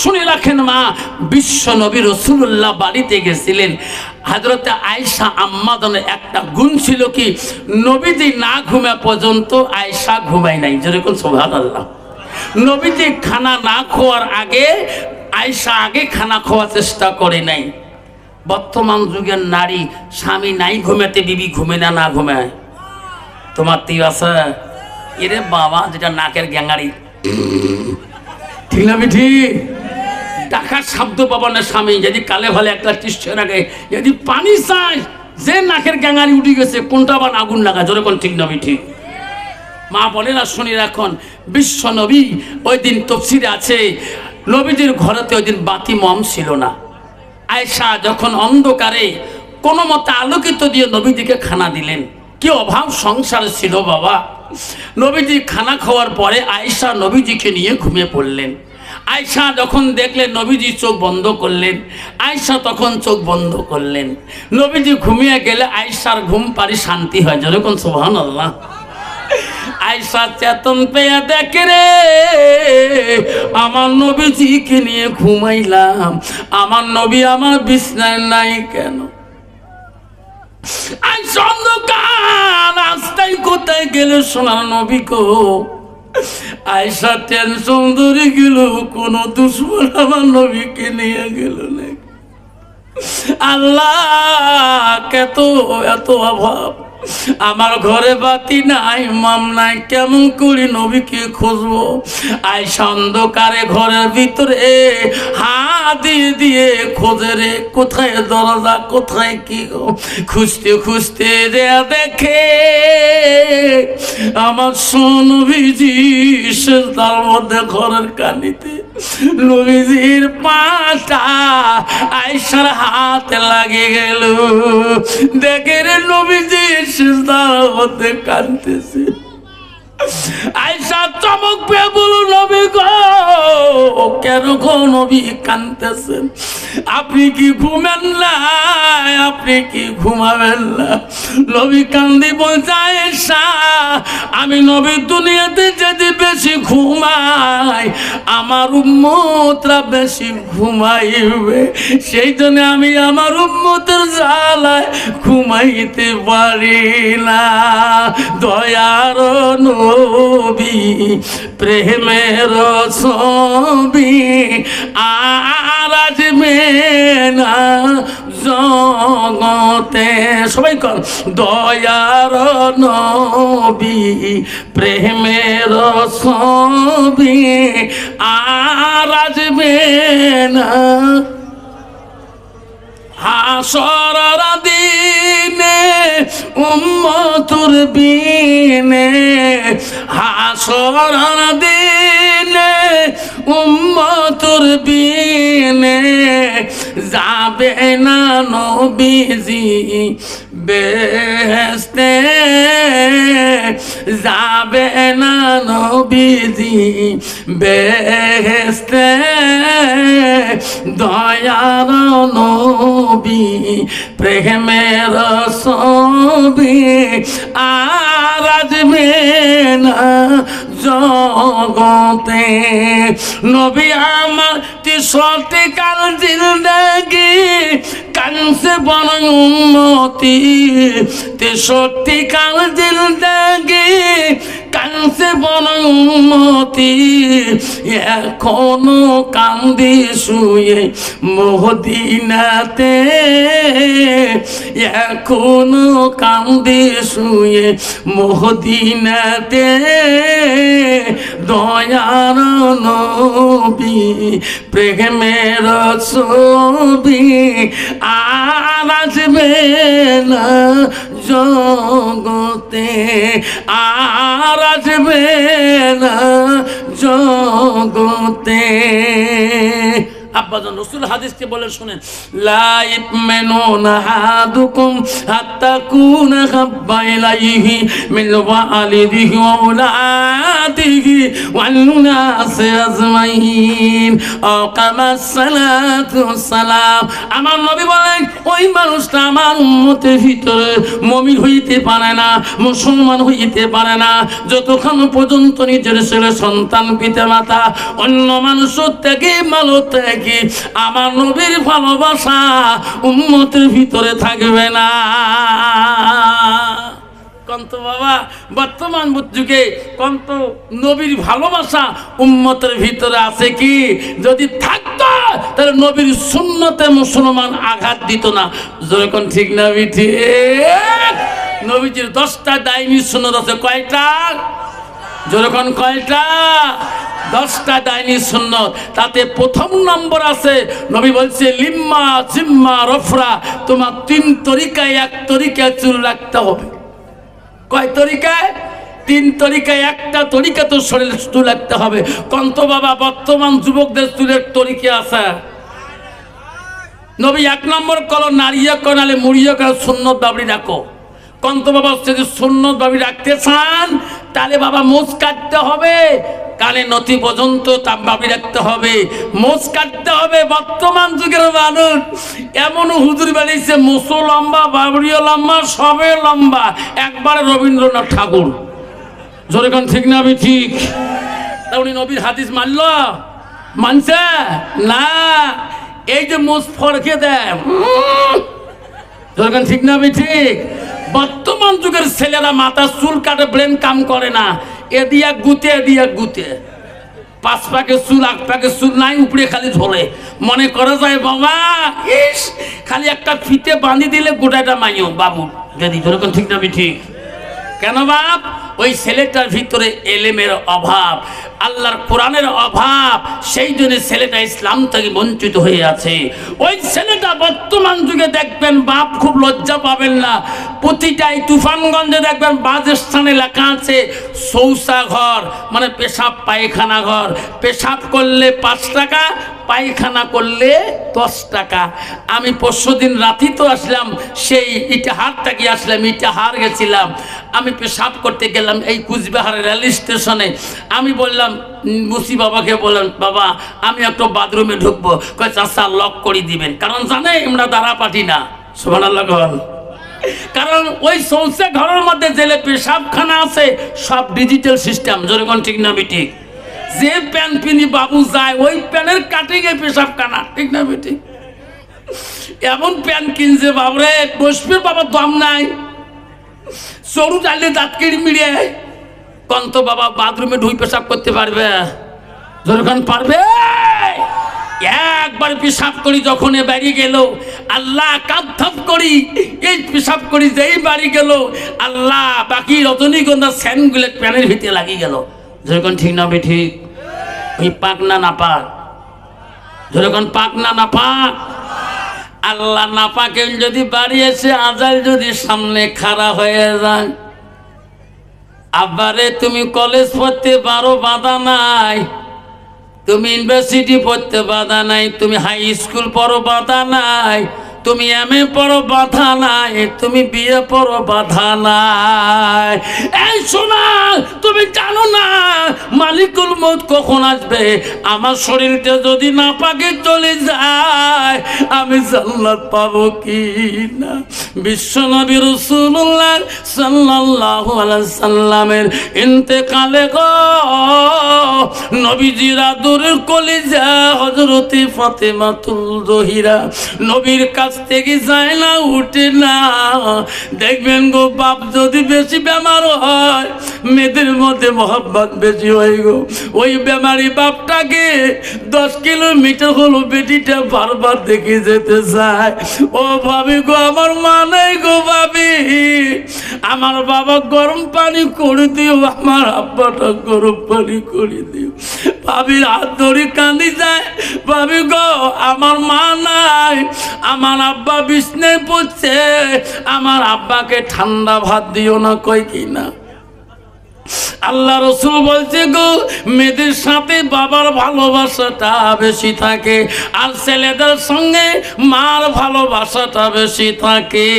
শুনে রাখেন মা, বিশ্ব নবী রাসূলুল্লাহ বাড়িতে গেছিলেন। হযরতে আয়েশা আম্মাজানের একটা গুণ ছিল কি, নবীজি না ঘুমা পর্যন্ত আয়েশা ঘুমায় নাই। যেরকম সুবহানাল্লাহ। নবীজি খানা না খাওয়ার আগে আয়েশা আগে খানা খাওয়ার চেষ্টা করে নাই। বর্তমান যুগের নারী স্বামী নাই ঘুমাতে বিবি ঘুমে না, না ঘুমায়। তোমার তীর আছে এরে বাবা, যেটা নাকের গ্যাঙ্গারি, ঠিক না বিঠি? ডাকার শব্দ পাবা না স্বামী যদি কালে ভালে একটা টিসছে রাখে, যদি পানি চাই যে নাকের গ্যাঙ্গারি উঠে গেছে, কোনটা আবার আগুন লাগা, জোরে কোন ঠিক না বিঠি? মা বলে না, শুনি রাখুন, বিশ্ব নবী ওই দিন তাফসীরে আছে, নবীজির ঘরেতে ওই দিন বাতি মম ছিল না। আয়েশা যখন অন্ধকারে কোনো মতে আলোকিত দিয়ে নবীজিকে খানা দিলেন। কি অভাব সংসারে ছিল বাবা। নবীজি খানা খাওয়ার পরে আয়েশা নবীজিকে নিয়ে ঘুমিয়ে পড়লেন। আয়েশা যখন দেখলেন নবীজি চোখ বন্ধ করলেন, আয়েশা তখন চোখ বন্ধ করলেন। নবীজি ঘুমিয়ে গেলে আয়েশার ঘুম পারি শান্তি হয়। যেরকম সুবহানাল্লাহ। আয়েশা চেতন পেয়ে দেখে রে, আমার নবীজিকে নিয়ে ঘুমাইলাম, আমার নবী আমার বিছনায় নাই কেন? আয়েশা অন্ধকার রাস্তায় কোথায় গেল সোনার নবী গো? আয়েশা টেনশন ধরে গেল, কোন দুশমন আমার নবীকে নিয়ে গেল নাকি? আল্লাহ, এত এত অভাব, আমার ঘরে বাতি নাই, মাম নাই, কেমন করি নবীকে খুঁজবো? আয়েশা অন্ধকারে ঘরের ভিতরে হাত দিয়ে দিয়ে খোঁজে রে, কোথায় দরজা, কোথায় কি, খুঁজতে খুঁজতে যে দেখে আমার নবীজি তার মধ্যে ঘরের কানিতে নবীজির পাটা আয়েশার হাতে লাগে গেল। দেখে রে নবীজি সিজদার মধ্যে কাঁদতেছে। আয়েশা চমক পেয়ে বলো, নবী গো, কেন গো নবী কাঁদতেছেন? আপনি কি ঘুমেন না? আপনি কি ঘুমাবেন না? নবী কান্দি বলছে, আয়েশা, আমি নবী দুনিয়াতে যদি বেশি ঘুমাই, আমার উম্মতরা বেশি ঘুমাইবে, সেই জন্য আমি আমার উম্মতের জ্বালায় ঘুমাইতে পারি না। দয়ার নবী প্রেমের ছবি আর আসবে না জগতে। সবাই কর, দয়ার নবী প্রেমের ছবি আর আসবে না হাসরের দিনে উম্মতুর বিনে। হাসরের দিনে উম্মতুর বিনে যাবে না নবীজি বেহেশতে, যাবে না নবীজি বেহেশতে। দয়ার নবী প্রেমের ছবি আর আসবে না জগতে। নবী আমার 63 কাল জিন্দেগি কানছে বড় উম্মতি। 63 কাল জিন্দেগি কানছে বড় উম্মতি। এখনো কান্দি শুয়ে মদিনাতে, এখনো কান্দি শুয়ে মদিনাতে। দয়ার নবী প্রেমের ছবি আর আসবে না জগতে, আর আসবে না জগতে। আব্বাজান রাসূল হাদিসকে বলে শুনেন, লা ইউমিনুনা আহাদুকুম হাত্তা কুনা হাব্বা ইলাইহি মিন ওয়ালিদিহি ওয়া আওলাদিহি ওয়ান নাসি আজমাইন আও কামা সালাতু সালাম। আমার নবী বলেন ওই মানুষটা আমার উম্মতের ভিতরে মুমিন হইতে পারে না, মুসলমান হইতে পারে না যতক্ষণ পর্যন্ত নিজের ছেলে সন্তান পিতা মাতা অন্য মানুষের থেকে ভালো থেকে আমার নবীর ভালোবাসা উম্মতের ভিতরে থাকবে না। কন্ত বাবা বর্তমান যুগে কন্ত নবীর ভালোবাসা উম্মতের ভিতরে আছে কি? যদি থাকতো তাহলে নবীর সুন্নতে মুসলমান আঘাত দিত না। যেরকম ঠিক না ঠিক? নবীজির 10টা দাইমি সুন্নত আছে। কয়টা? যেরকম কয়টা? 10টা দাইনি সুন্নত। তাতে প্রথম নম্বর আছে নবী বলছে লিম্মা জিম্মা রফরা, তোমার 3 তরিকায়, এক তরিকায় চুল রাখতে হবে। কয় তরিকায়? 3 তরিকায় একটা তরিকা তো শরীরে চুল রাখতে হবে। কন্ত বাবা বর্তমান যুবকদের চুলের তরিকা আছে? নবী 1 নম্বর কল নারিয়া কনালে মুড়িয়া কর সুন্নত বাবরি রাখো। কন্ত বাবা যদি সুন্নত বাবরি রাখতে চান তাহলে বাবা মোজ কাটতে হবে, কানে নথি পর্যন্ত তার বাবরি রাখতে হবে, মোজ কাটতে হবে। বর্তমান যুগের মানুষ এমন হুজুর বেরিয়েছে, মোসো লম্বা, বাবরিও লম্বা, সবে লম্বা, একবারে রবীন্দ্রনাথ ঠাকুর। যেরকম ঠিক না আমি ঠিক? তা উনি নবীর হাদিস মানল? মানছে না। এই যে মোজ ফরকে দেয়, যেরকম ঠিক না আমি ঠিক? বর্তমান যুগের ছেলেরা মাথা চুল কাটে, ব্রেন কাম করে না, এদিয়া গুতে এদিয়া গুতে, 5 পাকে চুল 8 পাকে চুল নাই, উপরে খালি ঝোলে। মনে করা যায় বাবা ইস খালি একটা ফিতে বাঁধি দিলে গোটাটা মাইও বাবু যদি। যেরকম ঠিক না আমি ঠিক? কেন বাপ? ওই ছেলেটার ভিতরে এলেমের অভাব, আল্লাহর কোরআনের অভাব, সেই জন্য ছেলেটা ইসলাম থেকে বঞ্চিত হয়ে আছে। ওই ছেলেটা বর্তমান যুগে দেখবেন বাপ খুব লজ্জা পাবেন না, প্রতিটাই তুফানগঞ্জে দেখবেন বাস স্থানে লেখা আছে শৌচা ঘর, মানে পেশাব পায়খানা ঘর। পেশাব করলে 5 টাকা, পায়খানা করলে 10 টাকা। আমি পরশুদিন রাতি তো আসলাম, সেই ইটাহার থেকে আসলাম, ইটাহার গেছিলাম। আমি পেশাব করতে গেলাম এই কুচবিহারের রেল স্টেশনে। আমি বললাম মুসি বাবাকে, বললাম বাবা আমি একটু বাথরুমে ঢুকবো। কয় চাচা লক করে দিবেন, কারণ জানে আমরা দ্বারা পাঠি না। সুবহানাল্লাহ। কারণ ওই শৌচা ঘরের মধ্যে জেলে পেশাবখানা আছে, সব ডিজিটাল সিস্টেম। যেরকম ঠিক না বেটি? যে প্যান পিনি বাবু যায় ওই প্যানের কাটিংয়ে পেশাবখানা। ঠিক না বেটি? এমন প্যান কিনছে বাবরে, বসবির বাবার দাম নাই, সরু চাইলে দাঁত কেড়ে মিড়ে। কন্ত বাবা বাথরুমে ঢুই পেশাব করতে পারবে? যখন পারবে একবার পেশাব করি, যখন এ বাড়ি গেল আল্লাহ কাঁধাপ করি, এই পেশাব করি যেই বাড়ি গেল আল্লাহ বাকি রজনীগন্ধা স্যানগুলো প্যানের ভিতরে লাগিয়ে গেল। যখন ঠিক না বেঠি? ওই পাক না না পাক? যখন পাক না না পাক? আল্লাহ না পাকে যদি বাড়ি এসে আজাল যদি সামনে খাড়া হয়ে যায়, আবারে তুমি কলেজ পড়তে পারো বাধা নাই, তুমি ইউনিভার্সিটি পড়তে বাধা নাই, তুমি হাই স্কুল পড়ো বাধা নাই, তুমি এমএ পড়ো বাধা নাই, তুমি বিয়ে পড়ো বাধা নাই। এই শোনা, তুমি জানো না মালিকুল মউত কখন আসবে? আমার শরীরটা যদি না পাকে চলে যায় আমি জান্নাত পাবো কি না? বিশ্বনবী রাসূলুল্লাহ সাল্লাল্লাহু আলাইহি সাল্লামের ইন্তেকালে গো নবীজির আদরের কলিজা হযরতে ফাতেমাতুল জহিরা নবীর কাছ থেকে যায় না, উঠে না। দেখবেন গো বাপ যদি বেশি বেমার হয় মেয়েদের মধ্যে মহব্বত বেশি হয় গো, ওই বেমারি বাপটাকে 10 কিলোমিটার হলো বেটিটা বারবার দেখে যেতে চায়। ও ভাবি গো আমার মা নাই গো ভাবি, আমার বাবা গরম পানি করে দিও, আমার আব্বাটা গরম পানি করে দিও। ভাবির হাত ধরে কাঁদি যায়, ভাবি গো আমার মা নাই, আমার আব্বা বিছনায় পড়ছে, আমার আব্বাকে ঠান্ডা ভাত দিও না। কই কি না? আল্লাহ রসুল বলছে গো, মেয়েদের সাথে বাবার ভালোবাসাটা বেশি থাকে, আর ছেলেদের সঙ্গে মার ভালোবাসাটা বেশি থাকে।